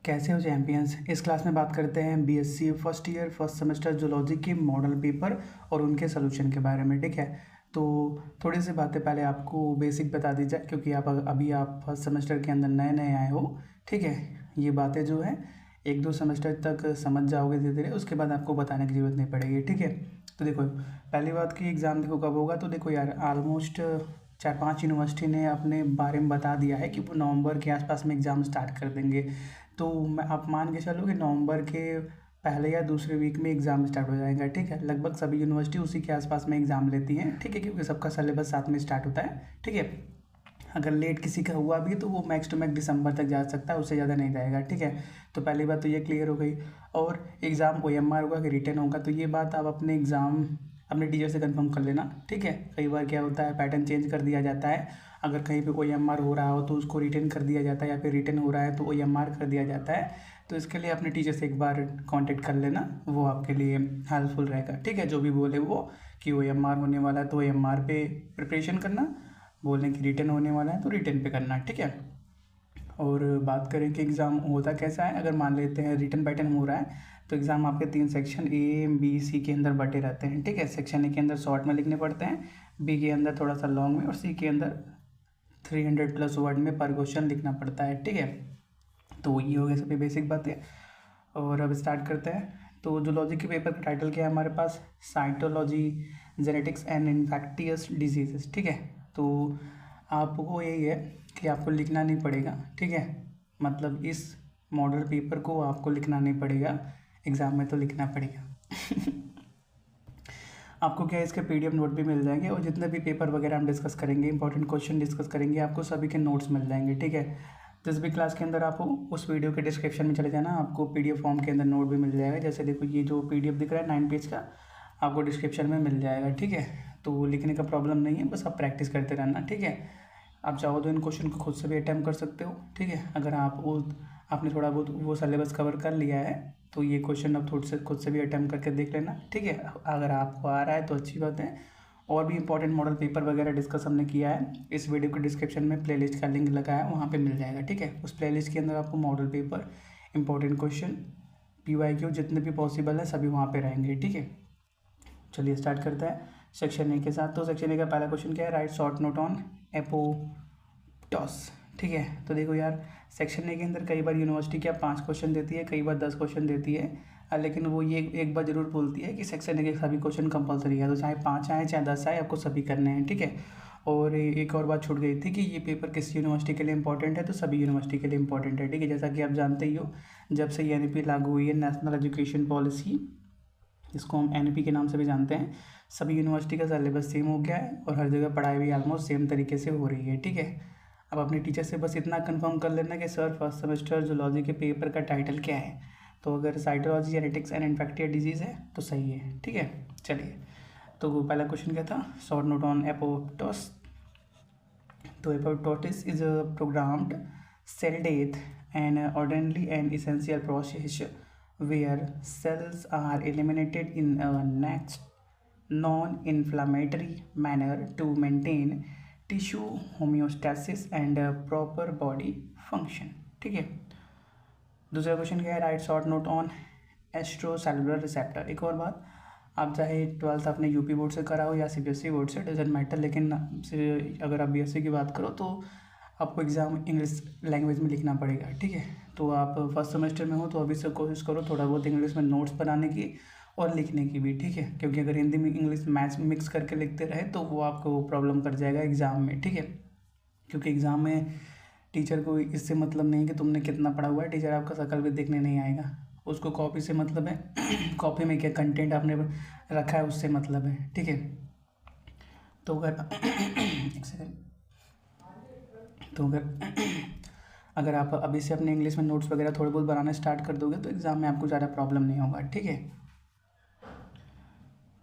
कैसे हो चैंपियंस। इस क्लास में बात करते हैं BSc first year first semester zoology के मॉडल पेपर और उनके सोल्यूशन के बारे में। ठीक है, तो थोड़ी सी बातें पहले आपको बेसिक बता दी जाए, क्योंकि आप फर्स्ट सेमेस्टर के अंदर नए नए आए हो। ठीक है, ये बातें जो है एक दो सेमेस्टर तक समझ जाओगे धीरे धीरे, उसके बाद आपको बताने की ज़रूरत नहीं पड़ेगी। ठीक है, तो देखो पहली बात की एग्ज़ाम देखो कब होगा, तो देखो यार ऑलमोस्ट 4-5 यूनिवर्सिटी ने अपने बारे में बता दिया है कि वो नवंबर के आसपास में एग्ज़ाम स्टार्ट कर देंगे। तो आप मान के चलो कि नवंबर के पहले या दूसरे वीक में एग्ज़ाम स्टार्ट हो जाएगा। ठीक है, लगभग सभी यूनिवर्सिटी उसी के आसपास में एग्ज़ाम लेती हैं। ठीक है, क्योंकि सबका सिलेबस साथ में स्टार्ट होता है। ठीक है, अगर लेट किसी का हुआ भी तो वो मैक्स टू मैक्स दिसंबर तक जा सकता है, उससे ज़्यादा नहीं जाएगा। ठीक है, तो पहली बात तो ये क्लियर हो गई। और एग्ज़ाम OMR होगा कि रिटन होगा, तो ये बात आप अपने एग्ज़ाम अपने टीचर से कंफर्म कर लेना। ठीक है, कई बार क्या होता है पैटर्न चेंज कर दिया जाता है। अगर कहीं पे OMR हो रहा हो तो उसको रिटन कर दिया जाता है, या फिर रिटन हो रहा है तो OMR कर दिया जाता है। तो इसके लिए अपने टीचर से एक बार कांटेक्ट कर लेना, वो आपके लिए हेल्पफुल रहेगा। ठीक है, जो भी बोले वो कि OMR होने वाला है तो OMR पे प्रिपरेशन करना, बोलने की रिटन होने वाला है तो रिटन पे करना। ठीक है, और बात करें कि एग्ज़ाम होता कैसा है। अगर मान लेते हैं रिटन पैटर्न हो रहा है तो एग्ज़ाम आपके 3 सेक्शन A, B, C के अंदर बटे रहते हैं। ठीक है, सेक्शन A के अंदर शॉर्ट में लिखने पड़ते हैं, B के अंदर थोड़ा सा लॉन्ग में, और C के अंदर 300+ वर्ड में पर क्वेश्चन लिखना पड़ता है। ठीक है, तो ये हो गया सभी बेसिक बातें। और अब स्टार्ट करते हैं। तो जूलॉजी के पेपर का टाइटल क्या है हमारे पास, cytology genetics and infectious diseases. ठीक है, तो आपको यही है कि आपको लिखना नहीं पड़ेगा। ठीक है, मतलब इस मॉडल पेपर को आपको लिखना नहीं पड़ेगा, एग्ज़ाम में तो लिखना पड़ेगा। आपको क्या है, इसके PDF नोट भी मिल जाएंगे, और जितने भी पेपर वगैरह हम डिस्कस करेंगे, इंपॉर्टेंट क्वेश्चन डिस्कस करेंगे, आपको सभी के नोट्स मिल जाएंगे। ठीक है, जिस भी क्लास के अंदर आप हो उस वीडियो के डिस्क्रिप्शन में चले जाना, आपको PDF फॉर्म के अंदर नोट भी मिल जाएगा। जैसे देखो ये जो PDF दिख रहा है 9 पेज का, आपको डिस्क्रिप्शन में मिल जाएगा। ठीक है, तो लिखने का प्रॉब्लम नहीं है, बस आप प्रैक्टिस करते रहना। ठीक है, आप चाहो तो इन क्वेश्चन को खुद से भी अटैम्प्ट कर सकते हो। ठीक है, अगर आपने थोड़ा बहुत वो सिलेबस कवर कर लिया है तो ये क्वेश्चन अब खुद से भी अटैम्प्ट करके देख लेना। ठीक है, अगर आपको आ रहा है तो अच्छी बात है। और भी इंपॉर्टेंट मॉडल पेपर वगैरह डिस्कस हमने किया है, इस वीडियो के डिस्क्रिप्शन में प्लेलिस्ट का लिंक लगा है, वहाँ पे मिल जाएगा। ठीक है, उस प्लेलिस्ट के अंदर आपको model paper, important question, PYQ जितने भी पॉसिबल है सभी वहाँ पे रहेंगे। ठीक है, चलिए स्टार्ट करते हैं सेक्शन A के साथ। तो सेक्शन A का पहला क्वेश्चन क्या है, राइट शॉर्ट नोट ऑन एपोप्टोस। ठीक है, तो देखो यार सेक्शन A के अंदर कई बार यूनिवर्सिटी क्या 5 क्वेश्चन देती है, कई बार 10 क्वेश्चन देती है, लेकिन वो ये एक बार जरूर बोलती है कि सेक्शन A के सभी क्वेश्चन कंपलसरी है, तो चाहे 5 आए चाहे 10 आए आपको सभी करने हैं। ठीक है, और एक और बात छूट गई थी कि ये पेपर किस यूनिवर्सिटी के लिए इंपॉर्टेंट है, तो सभी यूनिवर्सिटी के लिए इंपॉर्टेंट है। ठीक है, जैसा कि आप जानते ही हो, जब से NEP लागू हुई है, नेशनल एजुकेशन पॉलिसी, इसको हम NEP के नाम से भी जानते हैं, सभी यूनिवर्सिटी का सिलेबस सेम हो गया है और हर जगह पढ़ाई भी ऑलमोस्ट सेम तरीके से हो रही है। ठीक है, अब अपने टीचर से बस इतना कंफर्म कर लेना कि सर फर्स्ट सेमेस्टर जूलॉजी के पेपर का टाइटल क्या है, तो अगर cytology genetics and infectious disease है तो सही है। ठीक है, चलिए तो पहला क्वेश्चन क्या था, शॉर्ट नोट ऑन एपोप्टोस। तो apoptosis is a programmed cell death and ordinary and essential process where cells are eliminated in a next non-inflammatory manner to maintain tissue homeostasis and proper body function। ठीक है, दूसरा question क्या है, write short note on extracellular receptor. एक और बात, आप चाहे 12th आपने UP बोर्ड से करा हो या CBSE बोर्ड से, डजेंट मैटर, लेकिन अगर आप BSc की बात करो तो आपको एग्ज़ाम इंग्लिश लैंग्वेज में लिखना पड़ेगा। ठीक है, तो आप फर्स्ट सेमेस्टर में हो तो अभी से कोशिश करो थोड़ा बहुत इंग्लिश में नोट्स बनाने की और लिखने की भी। ठीक है, क्योंकि अगर हिंदी में इंग्लिश मैथ्स मिक्स करके लिखते रहे तो वो आपको प्रॉब्लम कर जाएगा एग्ज़ाम में। ठीक है, क्योंकि एग्ज़ाम में टीचर को इससे मतलब नहीं है कि तुमने कितना पढ़ा हुआ है, टीचर आपका शकल भी देखने नहीं आएगा, उसको कॉपी से मतलब है कॉपी में क्या कंटेंट आपने रखा है उससे मतलब है। ठीक है, तो अगर एक सेकेंड, तो अगर आप अभी से अपने इंग्लिश में नोट्स वगैरह थोड़े बहुत बनाना स्टार्ट कर दोगे तो एग्ज़ाम में आपको ज़्यादा प्रॉब्लम नहीं होगा। ठीक है,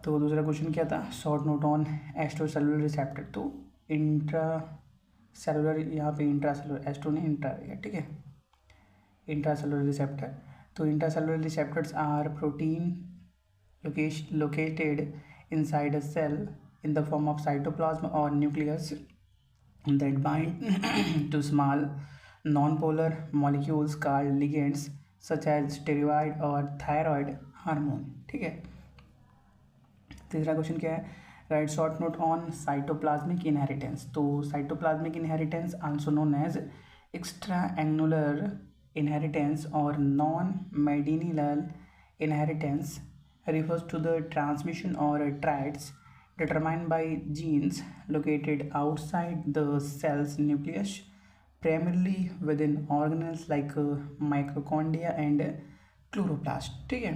तो दूसरा क्वेश्चन क्या था, short note on extracellular receptor. तो इंट्रा सेलुलर, यहाँ पे इंट्रा सेलुलर, एस्ट्रो नहीं इंट्रा है। ठीक है, इंट्रा सेलुलर रिसेप्टर। तो intracellular receptors are protein located inside a cell in the form of cytoplasm or nucleus that bind to small non polar molecules called ligands such as steroid और thyroid hormone. ठीक है। तीसरा question क्या है, write short note on cytoplasmic inheritance. तो cytoplasmic inheritance also known as extranuclear inheritance or non-medicinal inheritance refers to the transmission or traits determined by genes located outside the cell's nucleus, primarily within organelles like mitochondria and chloroplast। ठीक है।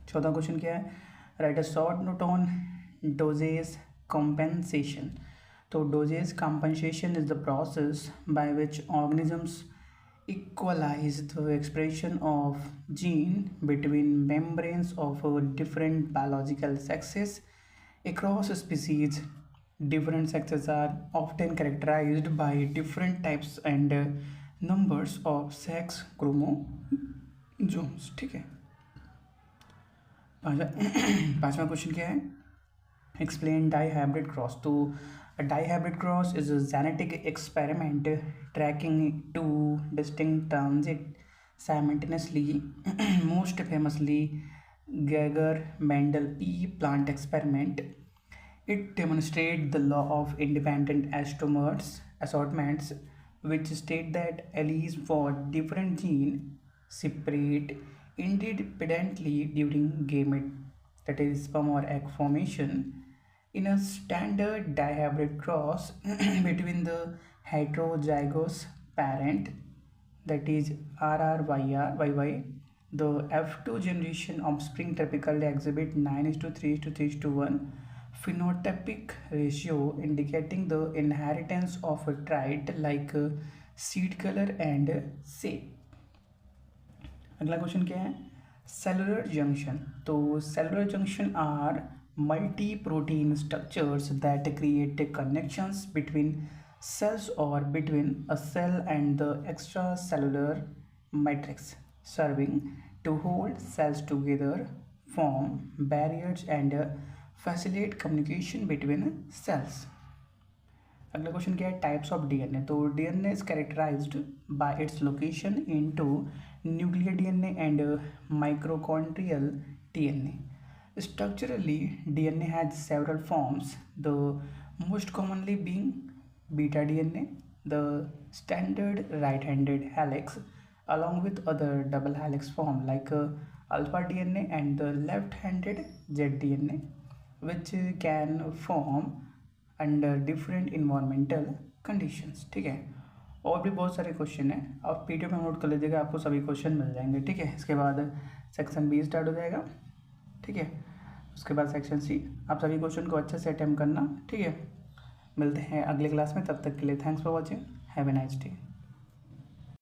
चौथा question क्या है, write a short note on dosage compensation। तो dosage compensation is the process by which organisms equalize the expression of gene between membranes of different biological sexes across species. Different sexes are often characterized by different types and numbers of sex chromosomes। ठीक है। पांचवा question क्या है, explain dihybrid cross। तो a dihybrid cross is a genetic experiment tracking two distinct transits simultaneously, most famously Geiger-Mendel P plant experiment. It demonstrates the law of independent assortments, which state that alleles for different genes separate independently during gamete, that is sperm or egg formation. In a standard dihybrid cross between the heterozygous parent, that is RRYY, the F2 generation offspring typically exhibit 9:3:3:1 phenotypic ratio, indicating the inheritance of a trait like seed color and shape। अगला question क्या है, cellular junction. तो cellular junction are multi-protein structures that create connections between cells or between a cell and the extracellular matrix, serving to hold cells together, form barriers and facilitate communication between cells। अगला question क्या है, types of DNA. तो DNA is characterised by its location into nuclear DNA and mitochondrial DNA. Structurally, DNA has several forms, the most commonly being beta DNA, the standard right-handed helix, along with other double helix form like alpha DNA and the left-handed zDNA, which can form under different environmental conditions। ठीक है। और भी बहुत सारे question हैं, आप PDF में note कर लीजिएगा, आपको सभी क्वेश्चन मिल जाएंगे। ठीक है। इसके बाद सेक्शन बी स्टार्ट हो जाएगा। ठीक है। उसके बाद सेक्शन सी। आप सभी क्वेश्चन को अच्छे से अटेम्प्ट करना। ठीक है। मिलते हैं अगले क्लास में, तब तक के लिए thanks for watching, have a nice day.